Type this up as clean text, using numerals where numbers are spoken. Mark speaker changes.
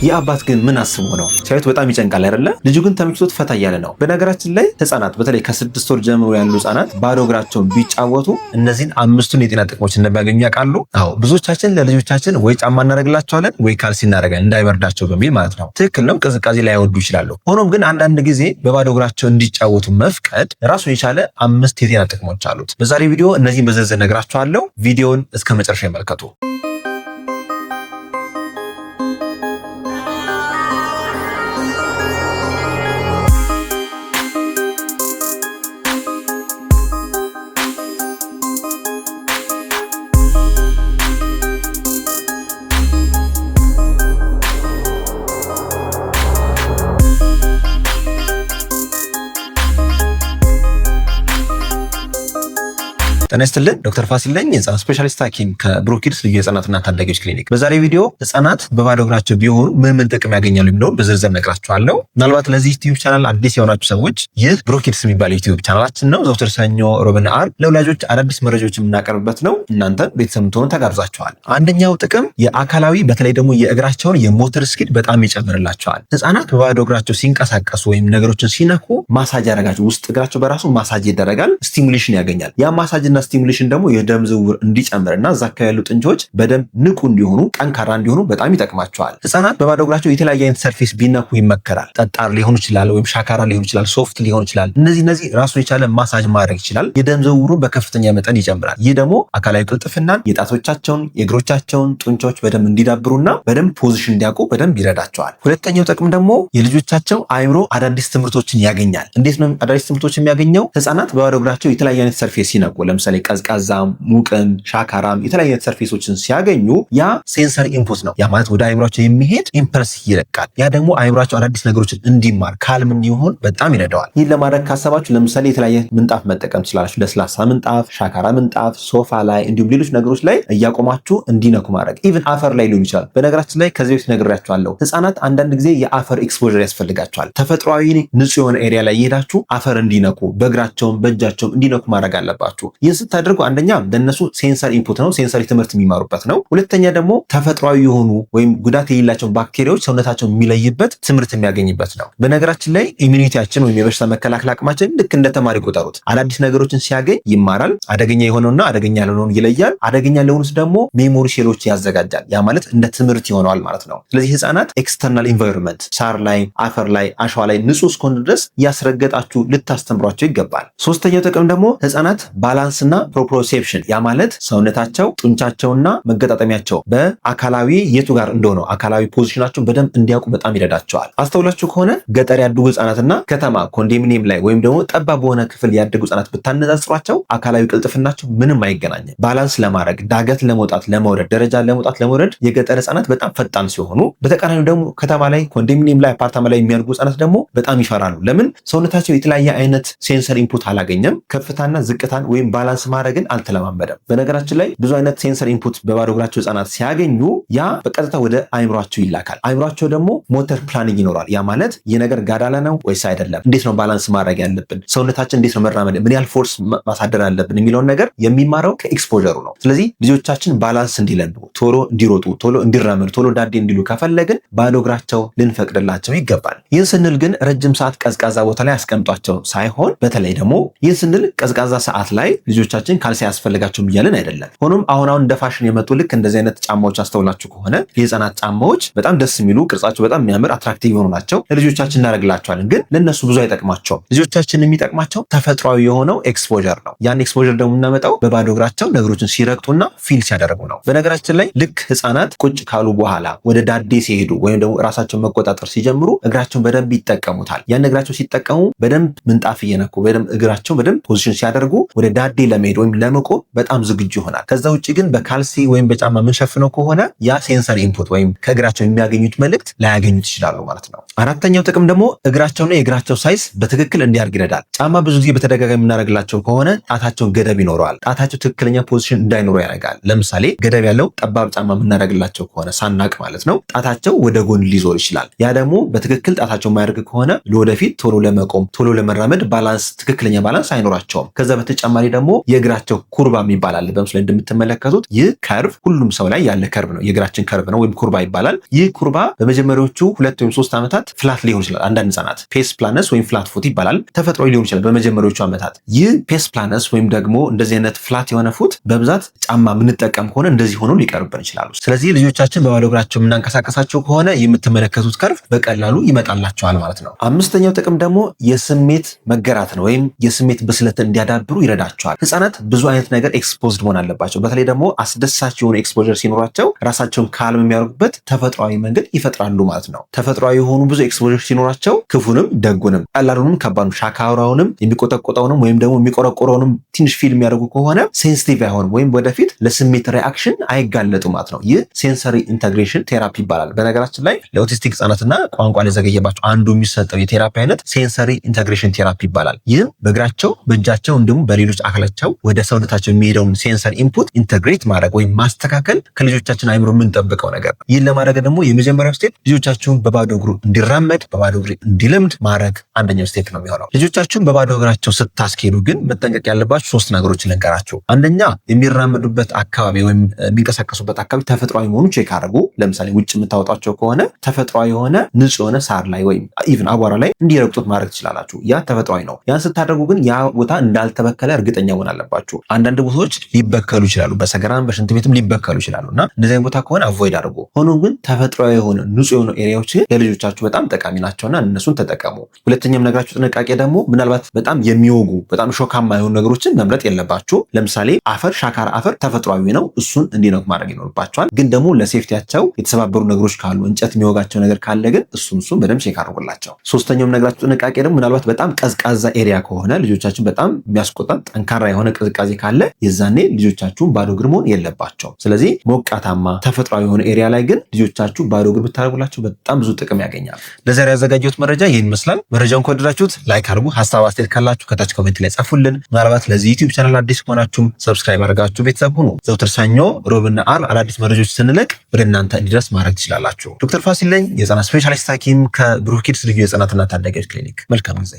Speaker 1: የአባት ግን ምን አስቦ ነው? ሲያዩት በጣም ይጨንቃል አይደለ? ልጁ ግን ተመችቶት ፈታ እያለ ነው። በነገራችን ላይ ህፃናት በተለይ ከ6 ወር ጀምሮ ያሉ ህፃናት ባዶ እግራቸውን ቢጫወቱ እነዚህን 5ቱን የጤና ጥቅሞች እንደሚያገኙ ያውቃሉ? አዎ፣ ብዙዎቻችን ለልጆቻችን ወይ ጫማ እናደርግላቸዋለን ወይ ካልሲ እናደርጋለን እንዳይበርዳቸው በሚል ማለት ነው። ትክክል ነው፣ ቅዝቃዜ ላይ አይወዱ ይችላሉ። ሆኖም ግን አንዳንድ ጊዜ በባዶ እግራቸው እንዲጫወቱ መፍቀድ ራሱን የቻለ 5 የጤና ጥቅሞች አሉት። በዛሬ ቪዲዮ እነዚህን በዝርዝር ነግራችኋለሁ። ቪዲዮውን እስከ መጨረሻ ይመልከቱ። ጤና ይስጥልን፣ ዶክተር ፋሲል ነኝ፣ የህፃናት ስፔሻሊስት ሐኪም ከብሩክ ኪድስ ልዩ የህፃናትና ታዳጊዎች ክሊኒክ። በዛሬ ቪዲዮ ህፃናት በባዶ እግራቸው ቢሆኑ ምን ጥቅም ያገኛሉ የሚለውን በዝርዝር ነግራችኋለሁ። ምናልባት ለዚህ ዩቲዩብ ቻናል አዲስ የሆናችሁ ሰዎች ይህ ብሩክ ኪድስ የሚባል ዩቲዩብ ቻናላችን ነው። ዘውትር ሰኞ፣ ሮብና ዓርብ ለወላጆች አዳዲስ መረጃዎች የምናቀርብበት ነው። እናንተ ቤተሰብ ትሆኑ ተጋብዛችኋል። አንደኛው ጥቅም የአካላዊ በተለይ ደግሞ የእግራቸውን የሞተር ስኪል በጣም ይጨምርላቸዋል። ህፃናት በባዶ እግራቸው ሲንቀሳቀሱ ወይም ነገሮችን ሲነኩ ማሳጅ ያደርጋቸው፣ ውስጥ እግራቸው በራሱ ማሳጅ ይደረጋል፣ ስቲሙሌሽን ያገኛል። ያ ማሳጅና ስቲሙሌሽን ደግሞ የደም ዝውውር እንዲጨምርና እዛ አካባቢ ያሉ ጡንቻዎች በደንብ ንቁ እንዲሆኑ ጠንካራ እንዲሆኑ በጣም ይጠቅማቸዋል። ህፃናት በባዶ እግራቸው የተለያየ አይነት ሰርፌስ ቢነኩ ይመከራል። ጠጣር ሊሆን ይችላል ወይም ሻካራ ሊሆን ይችላል፣ ሶፍት ሊሆን ይችላል። እነዚህ ራሱን የቻለ ማሳጅ ማድረግ ይችላል። የደም ዝውውሩን በከፍተኛ መጠን ይጨምራል። ይህ ደግሞ አካላዊ ቅልጥፍናን፣ የጣቶቻቸውን የእግሮቻቸውን ጡንቻዎች በደንብ እንዲዳብሩና በደንብ ፖዚሽን እንዲያውቁ በደንብ ይረዳቸዋል። ሁለተኛው ጥቅም ደግሞ የልጆቻቸው አእምሮ አዳዲስ ትምህርቶችን ያገኛል። እንዴት ነው አዳዲስ ትምህርቶች የሚያገኘው? ህፃናት በባዶ እግራቸው የተለያየ አይነት ሰርፌስ ሲነኩ ለምሳሌ ቀዝቃዛም፣ ሙቅም፣ ሻካራም የተለያየ ሰርፌሶችን ሲያገኙ ያ ሴንሰር ኢንፑት ነው። ያ ማለት ወደ አይምሯቸው የሚሄድ ኢምፐልስ ይለቃል። ያ ደግሞ አይምሯቸው አዳዲስ ነገሮችን እንዲማር ካልም እንዲሆን በጣም ይረዳዋል። ይህን ለማድረግ ካሰባችሁ ለምሳሌ የተለያየ ምንጣፍ መጠቀም ትችላላችሁ። ለስላሳ ምንጣፍ፣ ሻካራ ምንጣፍ፣ ሶፋ ላይ እንዲሁም ሌሎች ነገሮች ላይ እያቆማችሁ እንዲነኩ ማድረግ። ኢቭን አፈር ላይ ሊሆን ይችላል። በነገራችን ላይ ከዚህ በፊት ነግሬያችኋለሁ። ህፃናት አንዳንድ ጊዜ የአፈር ኤክስፖዠር ያስፈልጋቸዋል። ተፈጥሯዊ ንጹህ የሆነ ኤሪያ ላይ እየሄዳችሁ አፈር እንዲነኩ በእግራቸውም በእጃቸውም እንዲነኩ ማድረግ አለባችሁ። ይህን ስታደርጉ አንደኛ ለነሱ ሴንሰር ኢንፑት ነው፣ ሴንሰሪ ትምህርት የሚማሩበት ነው። ሁለተኛ ደግሞ ተፈጥሯዊ የሆኑ ወይም ጉዳት የሌላቸውን ባክቴሪያዎች ሰውነታቸውን የሚለይበት ትምህርት የሚያገኝበት ነው። በነገራችን ላይ ኢሚኒቲያችን ወይም የበሽታ መከላከል አቅማችን ልክ እንደ ተማሪ ቆጠሩት። አዳዲስ ነገሮችን ሲያገኝ ይማራል። አደገኛ የሆነውና አደገኛ ያልሆነውን ይለያል። አደገኛ ለሆኑት ደግሞ ሜሞሪ ሴሎች ያዘጋጃል። ያ ማለት እንደ ትምህርት ይሆነዋል ማለት ነው። ስለዚህ ህፃናት ኤክስተርናል ኢንቫይሮንመንት ሳር ላይ፣ አፈር ላይ፣ አሸዋ ላይ ንጹህ እስከሆኑ ድረስ ያስረገጣችሁ ልታስተምሯቸው ይገባል። ሶስተኛው ጥቅም ደግሞ ህፃናት ባላንስና ፕሮፕሮሴፕሽን ያ ማለት ሰውነታቸው ጡንቻቸውና መገጣጠሚያቸው በአካላዊ የቱ ጋር እንደሆነ አካላዊ ፖዚሽናቸውን በደንብ እንዲያውቁ በጣም ይረዳቸዋል። አስተውላችሁ ከሆነ ገጠር ያደጉ ህፃናትና ከተማ ኮንዶሚኒየም ላይ ወይም ደግሞ ጠባብ በሆነ ክፍል ያደጉ ህፃናት ብታነጻጽሯቸው አካላዊ ቅልጥፍናቸው ምንም አይገናኝም። ባላንስ ለማድረግ ዳገት ለመውጣት ለመውረድ፣ ደረጃ ለመውጣት ለመውረድ የገጠር ህፃናት በጣም ፈጣን ሲሆኑ፣ በተቃራኒው ደግሞ ከተማ ላይ ኮንዶሚኒየም ላይ አፓርታማ ላይ የሚያድጉ ህፃናት ደግሞ በጣም ይፈራሉ። ለምን? ሰውነታቸው የተለያየ አይነት ሴንሰር ኢንፑት አላገኘም። ከፍታና ዝቅታን ወይም ባላንስ ማድረግን አልተለማመደም። በነገራችን ላይ ብዙ አይነት ሴንሰር ኢንፑት በባዶ እግራቸው ህፃናት ሲያገኙ ያ በቀጥታ ወደ አይምሯቸው ይላካል። አይምሯቸው ደግሞ ሞተር ፕላኒንግ ይኖራል። ያ ማለት የነገር ጋዳላ ነው ወይስ አይደለም፣ እንዴት ነው ባላንስ ማድረግ ያለብን፣ ሰውነታችን እንዴት ነው መራመድ፣ ምን ያህል ፎርስ ማሳደር አለብን የሚለውን ነገር የሚማረው ከኤክስፖዠሩ ነው። ስለዚህ ልጆቻችን ባላንስ እንዲለምዱ፣ ቶሎ እንዲሮጡ፣ ቶሎ እንዲራመዱ፣ ቶሎ ዳዴ እንዲሉ ከፈለግን ባዶ እግራቸው ልንፈቅድላቸው ይገባል። ይህን ስንል ግን ረጅም ሰዓት ቀዝቃዛ ቦታ ላይ አስቀምጧቸው ሳይሆን፣ በተለይ ደግሞ ይህን ስንል ቀዝቃዛ ሰዓት ላይ ልጆቻችን ካልሲ ያስፈልጋቸው እያልን አይደለም። ሆኖም አሁን እንደ ፋሽን የመጡ ልክ እንደዚህ አይነት ጫማዎች አስተውላችሁ ከሆነ የህፃናት ጫማዎች በጣም ደስ የሚሉ ቅርጻቸው በጣም የሚያምር አትራክቲቭ የሆኑ ናቸው። ለልጆቻችን እናደርግላቸዋለን፣ ግን ለነሱ ብዙ አይጠቅማቸውም። ልጆቻችን የሚጠቅማቸው ተፈጥሯዊ የሆነው ኤክስፖዠር ነው። ያን ኤክስፖዠር ደግሞ የምናመጣው በባዶ እግራቸው ነገሮችን ሲረግጡና ፊል ሲያደርጉ ነው። በነገራችን ላይ ልክ ህፃናት ቁጭ ካሉ በኋላ ወደ ዳዴ ሲሄዱ ወይም ደግሞ ራሳቸውን መቆጣጠር ሲጀምሩ እግራቸውን በደንብ ይጠቀሙታል። ያን እግራቸው ሲጠቀሙ በደንብ ምንጣፍ እየነኩ በደንብ እግራቸው በደንብ ፖዚሽን ሲያደርጉ ወደ ዳዴ ለመሄድ ወይም ለመቆም በጣም ዝግጁ ይሆናል። ከዛ ውጭ ግን በካልሲ ወይም በጫማ የምንሸፍነው ከሆነ ያ ሴንሰር ኢንፑት ወይም ከእግራቸው የሚያገኙት መልእክት ላያገኙት ይችላሉ ማለት ነው። አራተኛው ጥቅም ደግሞ እግራቸውና የእግራቸው ሳይዝ በትክክል እንዲያድግ ይረዳል። ጫማ ብዙ ጊዜ በተደጋጋሚ የምናደርግላቸው ከሆነ ጣታቸው ገደብ ይኖረዋል። ጣታቸው ትክክለኛ ፖዚሽን እንዳይኖሩ ያደርጋል። ለምሳሌ ገደብ ያለው ጠባብ ጫማ የምናደርግላቸው ከሆነ ሳናቅ ማለት ነው ጣታቸው ወደ ጎን ሊዞር ይችላል። ያ ደግሞ በትክክል ጣታቸው የማያደርግ ከሆነ ለወደፊት ቶሎ ለመቆም ቶሎ ለመራመድ ባላንስ ትክክለኛ ባላንስ አይኖራቸውም። ከዛ በተጨማሪ ደግሞ የእግራቸው ኩርባ ይባላል። በምስሉ ላይ እንደምትመለከቱት ይህ ከርቭ ሁሉም ሰው ላይ ያለ ከርቭ ነው። የእግራችን ከርቭ ነው ወይም ኩርባ ይባላል። ይህ ኩርባ በመጀመሪያዎቹ 2 ወይም 3 ዓመታት ፍላት ሊሆን ይችላል። አንዳንድ ህጻናት ፔስ ፕላነስ ወይም ፍላት ፉት ይባላል። ተፈጥሯዊ ሊሆን ይችላል በመጀመሪያዎቹ ዓመታት። ይህ ፔስ ፕላነስ ወይም ደግሞ እንደዚህ አይነት ፍላት የሆነ ፉት በብዛት ጫማ የምንጠቀም ከሆነ እንደዚህ ሆኖ ሊቀርብን ይችላሉ። ስለዚህ ልጆቻችን በባዶ እግራቸው የምናንቀሳቀሳቸው ከሆነ የምትመለከቱት ከርቭ በቀላሉ ይመጣላቸዋል ማለት ነው። አምስተኛው ጥቅም ደግሞ የስሜት መገራት ነው ወይም የስሜት ብስለትን እንዲያዳብሩ ይረዳቸዋል። ህጻናት ብዙ አይነት ነገር ኤክስፖዝድ መሆን አለባቸው። በተለይ ደግሞ አስደሳች የሆነ ኤክስፖዠር ሲኖራቸው ራሳቸውን ካልም የሚያደርጉበት ተፈጥሯዊ መንገድ ይፈጥራሉ ማለት ነው። ተፈጥሯዊ የሆኑ ብዙ ኤክስፖዠር ሲኖራቸው ክፉንም ደጉንም ቀላሉንም ከባዱንም ሻካራውንም የሚቆጠቆጠውንም ወይም ደግሞ የሚቆረቆረውንም ትንሽ ፊል የሚያደርጉ ከሆነ ሴንሲቲቭ አይሆንም ወይም ወደፊት ለስሜት ሪአክሽን አይጋለጡ ማለት ነው። ይህ ሴንሰሪ ኢንተግሬሽን ቴራፒ ይባላል። በነገራችን ላይ ለኦቲስቲክ ህጻናትና ቋንቋ ለዘገየባቸው አንዱ የሚሰጠው የቴራፒ አይነት ሴንሰሪ ኢንተግሬሽን ቴራፒ ይባላል። ይህም በእግራቸው በእጃቸው እንዲሁም በሌሎች አካላቸው ወደ ሰውነታቸው የሚሄደውን ሴንሰር ኢንፑት ኢንተግሬት ማድረግ ወይም ማስተካከል ከልጆቻችን አይምሮ የምንጠብቀው ነገር ነው። ይህን ለማድረግ ደግሞ የመጀመሪያው ስቴፕ ልጆቻችሁን በባዶ እግሩ እንዲራመድ በባዶ እግሩ እንዲለምድ ማድረግ አንደኛው ስቴፕ ነው የሚሆነው። ልጆቻችሁን በባዶ እግራቸው ስታስኬዱ ግን መጠንቀቅ ያለባችሁ 3 ነገሮችን ልንገራችሁ። አንደኛ የሚራመዱበት አካባቢ ወይም የሚንቀሳቀሱበት አካባቢ ተፈጥሯዊ መሆኑን ቼክ አድርጉ። ለምሳሌ ውጭ የምታወጣቸው ከሆነ ተፈጥሯዊ የሆነ ንጹህ የሆነ ሳር ላይ ወይም ኢቭን አቧራ ላይ እንዲረግጡት ማድረግ ትችላላችሁ። ያ ተፈጥሯዊ ነው። ያን ስታደርጉ ግን ያ ቦታ እንዳልተበከለ እርግጠኛ መሆን አለባችሁ። አንዳንድ ቦታዎች ሊበከሉ ይችላሉ፣ በሰገራም በሽንት ቤትም ሊበከሉ ይችላሉ እና እንደዚህ አይነት ቦታ ከሆነ አቮይድ አድርጉ። ሆኖም ግን ተፈጥሯዊ የሆነ ንጹህ የሆኑ ኤሪያዎች ለልጆቻችሁ በጣም ጠቃሚ ናቸውና እነሱን ተጠቀሙ። ሁለተኛም ነገራችሁ ጥንቃቄ ደግሞ ምናልባት በጣም የሚወጉ በጣም ሾካማ የሆኑ ነገሮችን መምረጥ የለባችሁ። ለምሳሌ አፈር፣ ሻካራ አፈር ተፈጥሯዊ ነው፣ እሱን እንዲነኩ ማድረግ ይኖርባቸዋል። ግን ደግሞ ለሴፍቲያቸው የተሰባበሩ ነገሮች ካሉ እንጨት የሚወጋቸው ነገር ካለ ግን እሱን በደንብ ቼክ አድርጉላቸው። ሶስተኛውም ነገራችሁ ጥንቃቄ ደግሞ ምናልባት በጣም ቀዝቃዛ ኤሪያ ከሆነ ልጆቻችን በጣም የሚያስቆጣ ጠንካራ የሆነ ቅዝቃዜ ካለ የዛኔ ልጆቻችሁን ባዶ እግር መሆን የለባቸው። ስለዚህ ሞቃታማ ተፈጥሯዊ የሆነ ኤሪያ ላይ ግን ልጆቻችሁ ባዶ እግር ብታደርጉላቸው በጣም ብዙ ጥቅም ያገኛል። ለዛሬ ያዘጋጀሁት መረጃ ይህን ይመስላል። መረጃውን ከወደዳችሁት ላይክ አድርጉ። ሀሳብ አስተያየት ካላችሁ ከታች ኮሜንት ላይ ጻፉልን። ምናልባት ለዚህ ዩቲዩብ ቻናል አዲስ ከሆናችሁም ሰብስክራይብ አድርጋችሁ ቤተሰብ ሁኑ። ዘውትር ሰኞ፣ ሮብና ዓርብ አዳዲስ መረጃዎች ስንለቅ ወደ እናንተ እንዲደርስ ማድረግ ትችላላችሁ። ዶክተር ፋሲል ነኝ፣ የህፃናት ስፔሻሊስት ሐኪም ከብሩክ ኪድስ ልዩ የህፃናትና ታዳጊዎች ክሊኒክ። መልካም ጊዜ